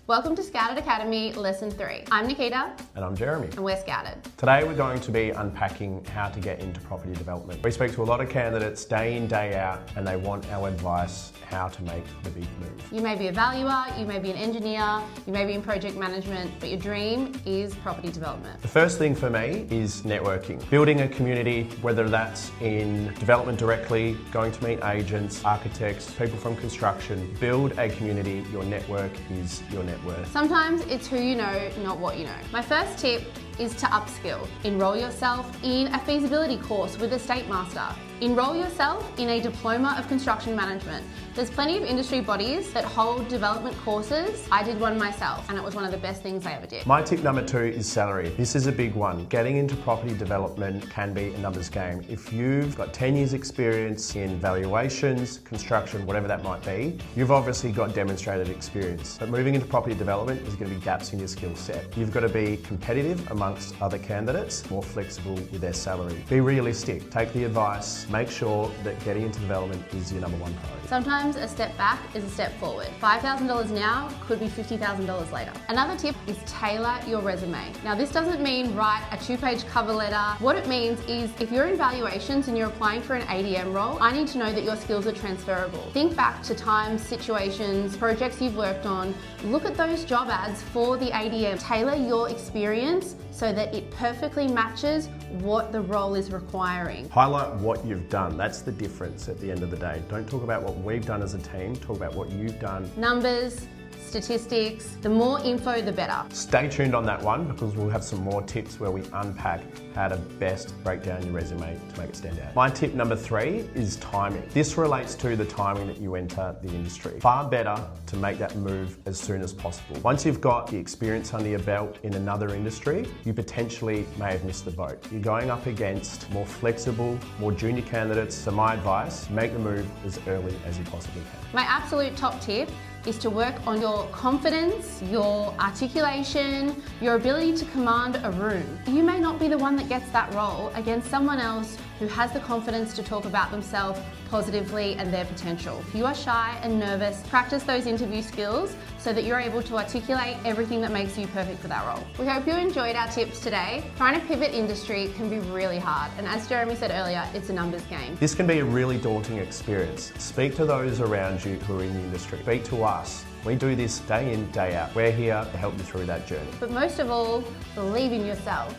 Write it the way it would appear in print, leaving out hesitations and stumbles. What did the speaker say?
Welcome to Scouted Academy Lesson 3. I'm Nikita. And I'm Jeremy. And we're Scouted. Today we're going to be unpacking how to get into property development. We speak to a lot of candidates day in, day out, and they want our advice how to make the big move. You may be a valuer, you may be an engineer, you may be in project management, but your dream is property development. The first thing for me is networking. Building a community, whether that's in development directly, going to meet agents, architects, people from construction. Build a community. Your network is your net worth. Sometimes it's who you know, not what you know. My first tip is to upskill. Enroll yourself in a feasibility course with a State Master. Enroll yourself in a diploma of construction management. There's plenty of industry bodies that hold development courses. I did one myself and it was one of the best things I ever did. My tip number 2 is salary. This is a big one. Getting into property development can be a numbers game. If you've got 10 years experience in valuations, construction, whatever that might be, you've obviously got demonstrated experience. But moving into property development is going to be gaps in your skill set. You've got to be competitive amongst other candidates, more flexible with their salary. Be realistic, take the advice, make sure that getting into development is your number 1 priority. Sometimes a step back is a step forward. $5,000 now could be $50,000 later. Another tip is tailor your resume. Now this doesn't mean write a 2-page cover letter. What it means is if you're in valuations and you're applying for an ADM role, I need to know that your skills are transferable. Think back to times, situations, projects you've worked on. Look at those job ads for the ADM. Tailor your experience so that it perfectly matches what the role is requiring. Highlight what you've done. That's the difference at the end of the day. Don't talk about what we've done as a team, talk about what you've done. Numbers, statistics, the more info, the better. Stay tuned on that one because we'll have some more tips where we unpack how to best break down your resume to make it stand out. My tip number 3 is timing. This relates to the timing that you enter the industry. Far better to make that move as soon as possible. Once you've got the experience under your belt in another industry, you potentially may have missed the boat. You're going up against more flexible, more junior candidates. So my advice, make the move as early as you possibly can. My absolute top tip is to work on your confidence, your articulation, your ability to command a room. You may not be the one that gets that role against someone else who has the confidence to talk about themselves positively and their potential. If you are shy and nervous, practice those interview skills so that you're able to articulate everything that makes you perfect for that role. We hope you enjoyed our tips today. Trying to pivot industry can be really hard, and as Jeremy said earlier, it's a numbers game. This can be a really daunting experience. Speak to those around you who are in the industry. Speak to us. We do this day in, day out. We're here to help you through that journey. But most of all, believe in yourself.